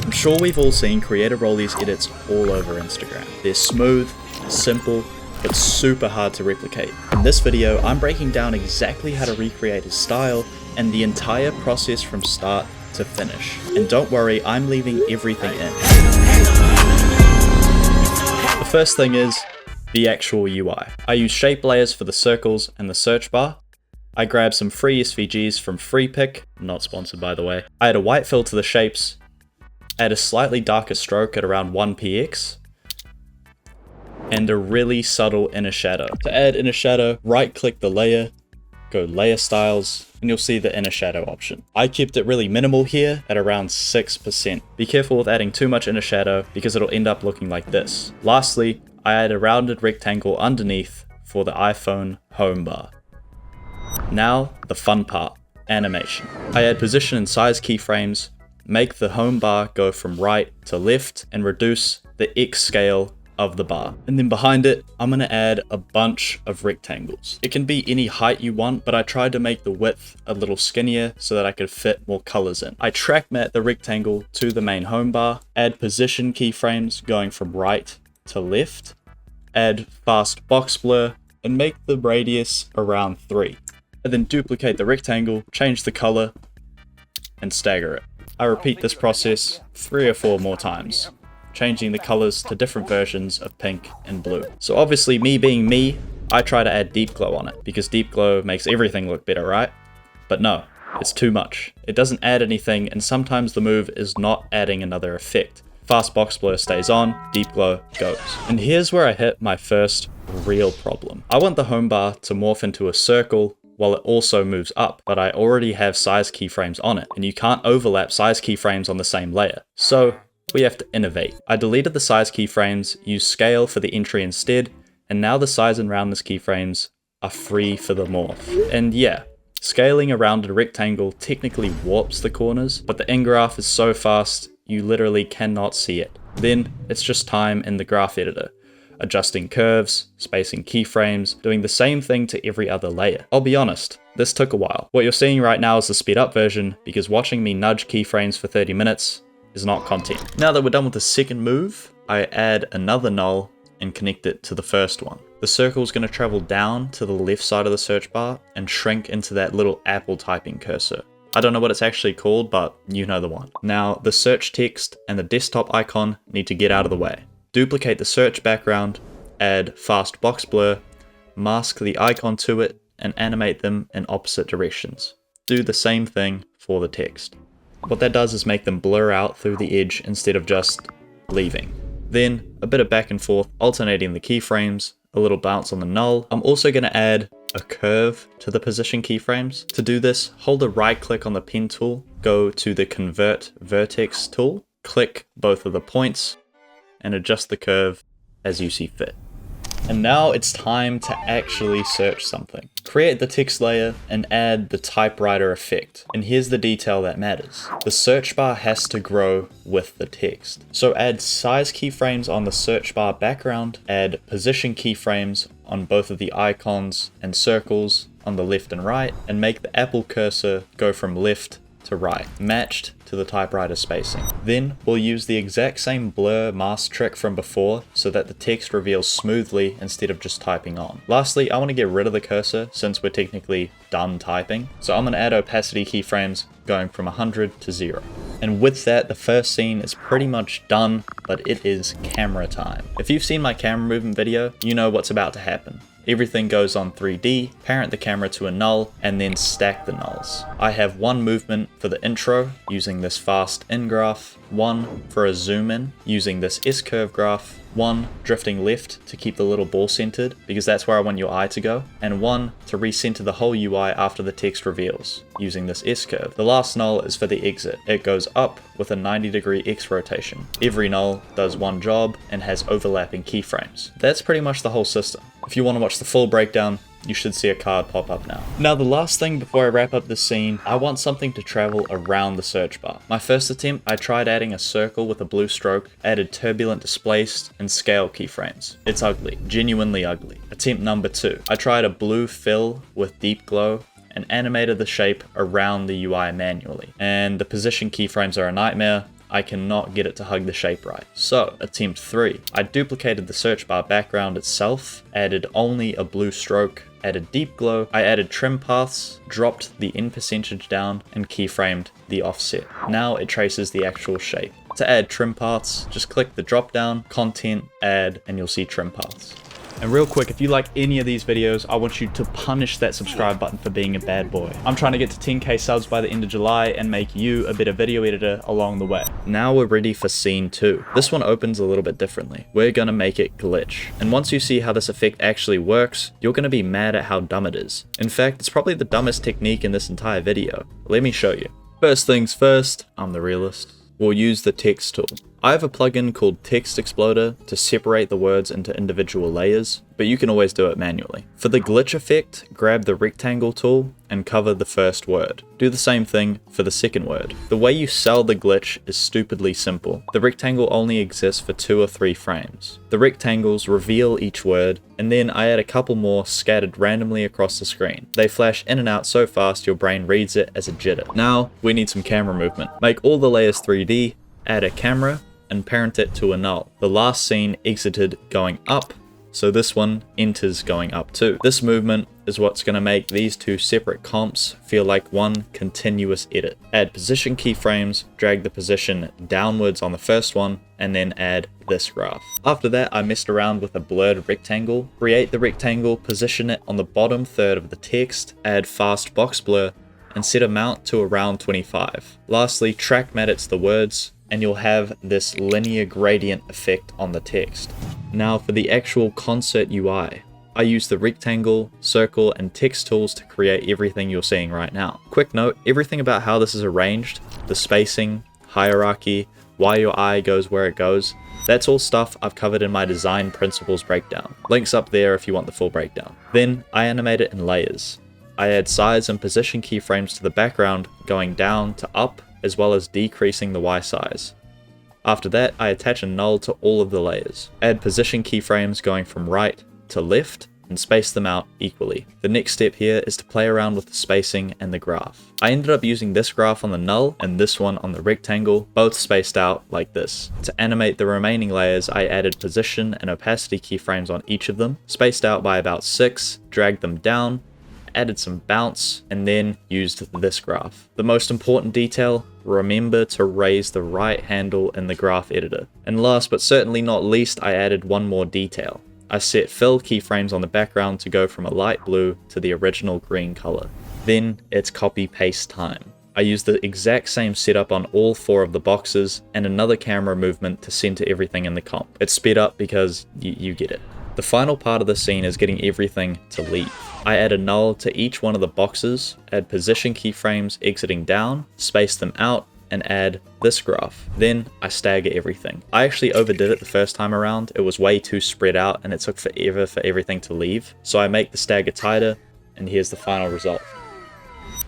I'm sure we've all seen creatoroly's edits all over Instagram. They're smooth, simple, but super hard to replicate. In this video, I'm breaking down exactly how to recreate his style and the entire process from start to finish. And don't worry, I'm leaving everything in. The first thing is the actual UI. I use shape layers for the circles and the search bar. I grabbed some free SVGs from FreePick, not sponsored by the way. I add a white fill to the shapes, add a slightly darker stroke at around 1px, and a really subtle inner shadow. To add inner shadow, right click the layer, go layer styles, and you'll see the inner shadow option. I kept it really minimal here at around 6%. Be careful with adding too much inner shadow because it'll end up looking like this. Lastly, I add a rounded rectangle underneath for the iPhone home bar. Now, the fun part, animation. I add position and size keyframes, make the home bar go from right to left, and reduce the X scale of the bar. And then behind it, I'm gonna add a bunch of rectangles. It can be any height you want, but I tried to make the width a little skinnier so that I could fit more colors in. I track matte the rectangle to the main home bar, add position keyframes going from right to left, add fast box blur, and make the radius around 3. And then duplicate the rectangle, change the color, and stagger it. I repeat this process 3 or 4 more times, changing the colors to different versions of pink and blue. So obviously, me being me, I try to add deep glow on it, because deep glow makes everything look better, right? But no, it's too much. It doesn't add anything, and sometimes the move is not adding another effect. Fast box blur stays on, deep glow goes. And here's where I hit my first real problem. I want the home bar to morph into a circle while it also moves up, but I already have size keyframes on it, and you can't overlap size keyframes on the same layer. So we have to innovate. I deleted the size keyframes, used scale for the entry instead, and now the size and roundness keyframes are free for the morph. And yeah, scaling a rounded rectangle technically warps the corners, but the in-graph is so fast, you literally cannot see it. Then it's just time in the graph editor, adjusting curves, spacing keyframes, doing the same thing to every other layer. I'll be honest, this took a while. What you're seeing right now is the speed up version, because watching me nudge keyframes for 30 minutes is not content. Now that we're done with the second move, I add another null and connect it to the first one. The circle is going to travel down to the left side of the search bar and shrink into that little Apple typing cursor. I don't know what it's actually called, but you know the one. Now, the search text and the desktop icon need to get out of the way. Duplicate the search background, add fast box blur, mask the icon to it, and animate them in opposite directions. Do the same thing for the text. What that does is make them blur out through the edge instead of just leaving. Then, a bit of back and forth, alternating the keyframes, a little bounce on the null. I'm also going to add a curve to the position keyframes. To do this, hold a right click on the pen tool, go to the convert vertex tool, click both of the points, and adjust the curve as you see fit. And now it's time to actually search something. Create the text layer and add the typewriter effect. And here's the detail that matters. The search bar has to grow with the text. So add size keyframes on the search bar background, add position keyframes on both of the icons and circles on the left and right, and make the Apple cursor go from left to right, matched to the typewriter spacing. Then we'll use the exact same blur mask trick from before so that the text reveals smoothly instead of just typing on. Lastly, I want to get rid of the cursor since we're technically done typing. So I'm going to add opacity keyframes going from 100 to 0. And with that, the first scene is pretty much done, but it is camera time. If you've seen my camera movement video, you know what's about to happen. Everything goes on 3D, parent the camera to a null, and then stack the nulls. I have one movement for the intro using this fast in graph, one for a zoom in using this S-curve graph, one drifting left to keep the little ball centered because that's where I want your eye to go, and one to recenter the whole UI after the text reveals using this S-curve. The last null is for the exit. It goes up with a 90-degree X rotation. Every null does one job and has overlapping keyframes. That's pretty much the whole system. If you want to watch the full breakdown, you should see a card pop up now. Now the last thing before I wrap up this scene, I want something to travel around the search bar. My first attempt, I tried adding a circle with a blue stroke, added turbulent displaced and scale keyframes. It's ugly, genuinely ugly. Attempt number 2, I tried a blue fill with deep glow and animated the shape around the UI manually. And the position keyframes are a nightmare. I cannot get it to hug the shape right. So, attempt 3. I duplicated the search bar background itself, added only a blue stroke, added deep glow, I added trim paths, dropped the in percentage down, and keyframed the offset. Now it traces the actual shape. To add trim paths, just click the drop down, content, add, and you'll see trim paths. And real quick, if you like any of these videos, I want you to punish that subscribe button for being a bad boy. I'm trying to get to 10k subs by the end of July and make you a better video editor along the way. Now we're ready for scene 2. This one opens a little bit differently. We're gonna make it glitch. And once you see how this effect actually works, you're gonna be mad at how dumb it is. In fact, it's probably the dumbest technique in this entire video. Let me show you. First things first, I'm the realist. We'll use the text tool. I have a plugin called Text Exploder to separate the words into individual layers, but you can always do it manually. For the glitch effect, grab the rectangle tool and cover the first word. Do the same thing for the second word. The way you sell the glitch is stupidly simple. The rectangle only exists for 2 or 3 frames. The rectangles reveal each word, and then I add a couple more scattered randomly across the screen. They flash in and out so fast your brain reads it as a jitter. Now, we need some camera movement. Make all the layers 3D, add a camera, and parent it to a null. The last scene exited going up, so this one enters going up too. This movement is what's going to make these 2 separate comps feel like one continuous edit. Add position keyframes, drag the position downwards on the first one, and then add this graph. After that, I messed around with a blurred rectangle. Create the rectangle, position it on the bottom third of the text, add fast box blur, and set amount to around 25. Lastly, track matte it's the words, and you'll have this linear gradient effect on the text. Now for the actual concert UI, I use the rectangle, circle, and text tools to create everything you're seeing right now. Quick note, everything about how this is arranged, the spacing, hierarchy, why your eye goes where it goes, that's all stuff I've covered in my design principles breakdown. Links up there if you want the full breakdown. Then I animate it in layers. I add size and position keyframes to the background, going down to up, as well as decreasing the Y size. After that, I attach a null to all of the layers. Add position keyframes going from right to left, and space them out equally. The next step here is to play around with the spacing and the graph. I ended up using this graph on the null and this one on the rectangle, both spaced out like this. To animate the remaining layers, I added position and opacity keyframes on each of them, spaced out by about 6, dragged them down, added some bounce, and then used this graph. The most important detail, remember to raise the right handle in the graph editor. And last but certainly not least, I added one more detail. I set fill keyframes on the background to go from a light blue to the original green color. Then it's copy paste time. I used the exact same setup on all 4 of the boxes and another camera movement to center everything in the comp. It's sped up because you get it. The final part of the scene is getting everything to leave. I add a null to each one of the boxes, add position keyframes exiting down, space them out, and add this graph. Then I stagger everything. I actually overdid it the first time around. It was way too spread out and it took forever for everything to leave. So I make the stagger tighter, and here's the final result.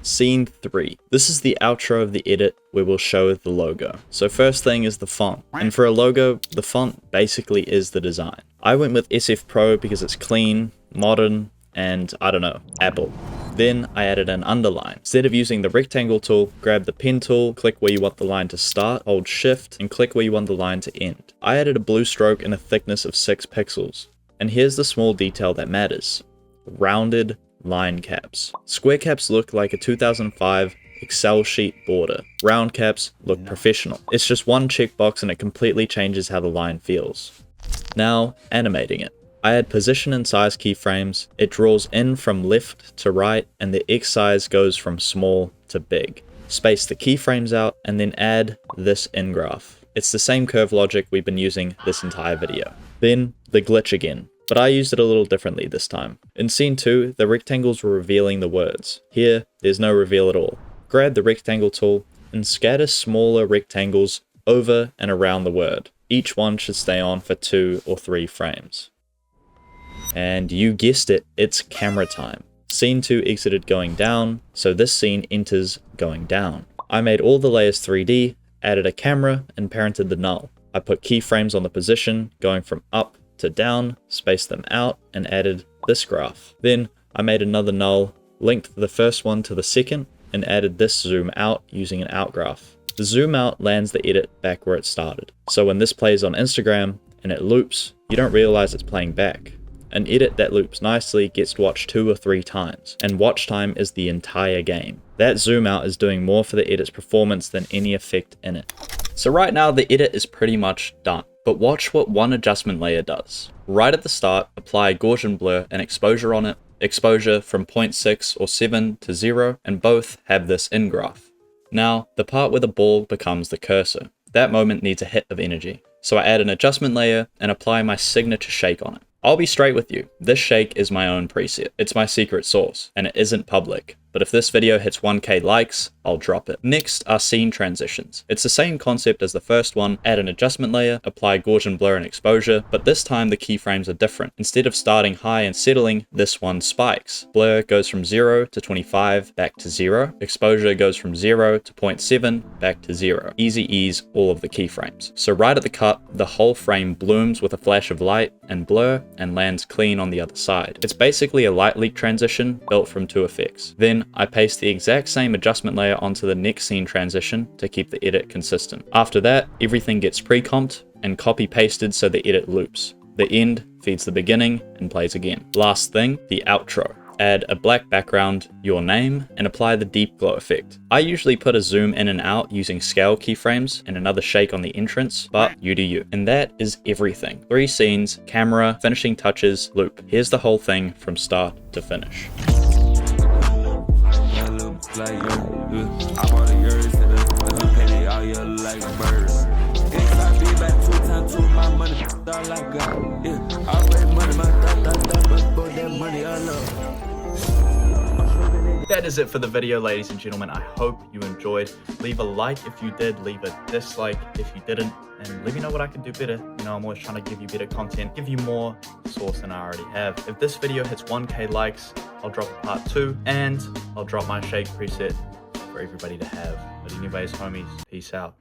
Scene 3. This is the outro of the edit where we'll show the logo. So first thing is the font. And for a logo, the font basically is the design. I went with SF Pro because it's clean, modern, and I don't know, Apple. Then I added an underline. Instead of using the rectangle tool, grab the pen tool, click where you want the line to start, hold shift, and click where you want the line to end. I added a blue stroke and a thickness of 6 pixels. And here's the small detail that matters. Rounded line caps. Square caps look like a 2005 Excel sheet border. Round caps look professional. It's just one checkbox and it completely changes how the line feels. Now, animating it. I add position and size keyframes. It draws in from left to right and the X size goes from small to big. Space the keyframes out and then add this in graph. It's the same curve logic we've been using this entire video. Then the glitch again. But I used it a little differently this time. In scene 2, the rectangles were revealing the words. Here, there's no reveal at all. Grab the rectangle tool and scatter smaller rectangles over and around the word. Each one should stay on for 2 or 3 frames. And you guessed it, it's camera time. Scene 2 exited going down, so this scene enters going down. I made all the layers 3D, added a camera, and parented the null. I put keyframes on the position, going from up to down, spaced them out, and added this graph. Then I made another null, linked the first one to the second, and added this zoom out using an out graph. The zoom out lands the edit back where it started. So when this plays on Instagram and it loops, you don't realize it's playing back. An edit that loops nicely gets watched 2 or 3 times, and watch time is the entire game. That zoom out is doing more for the edit's performance than any effect in it. So right now the edit is pretty much done, but watch what one adjustment layer does. Right at the start, apply Gaussian blur and exposure on it, exposure from 0.6 or 7 to 0, and both have this in graph. Now, the part where the ball becomes the cursor, that moment needs a hit of energy. So I add an adjustment layer and apply my signature shake on it. I'll be straight with you, this shake is my own preset. It's my secret sauce, and it isn't public. But if this video hits 1k likes, I'll drop it. Next are scene transitions. It's the same concept as the first one, add an adjustment layer, apply Gaussian blur and exposure, but this time the keyframes are different. Instead of starting high and settling, this one spikes. Blur goes from 0 to 25, back to 0. Exposure goes from 0 to 0.7, back to 0. Easy ease all of the keyframes. So right at the cut, the whole frame blooms with a flash of light and blur and lands clean on the other side. It's basically a light leak transition built from 2 effects. Then I paste the exact same adjustment layer onto the next scene transition to keep the edit consistent. After that, everything gets pre-comped and copy-pasted so the edit loops. The end feeds the beginning and plays again. Last thing, the outro. Add a black background, your name, and apply the deep glow effect. I usually put a zoom in and out using scale keyframes and another shake on the entrance, but you do you. And that is everything. 3 scenes, camera, finishing touches, loop. Here's the whole thing from start to finish. Like yo, I bought a yours and a penny all year like birds. If I be back 2 times to my money, all I got. Yeah, I pay money, my but for that money I love. That is it for the video, ladies and gentlemen. I hope you enjoyed. Leave a like if you did, leave a dislike if you didn't, and let me know what I can do better. You know, I'm always trying to give you better content, give you more sauce than I already have. If this video hits 1k likes, I'll drop a part 2, and I'll drop my shake preset for everybody to have. But anyways, homies, peace out.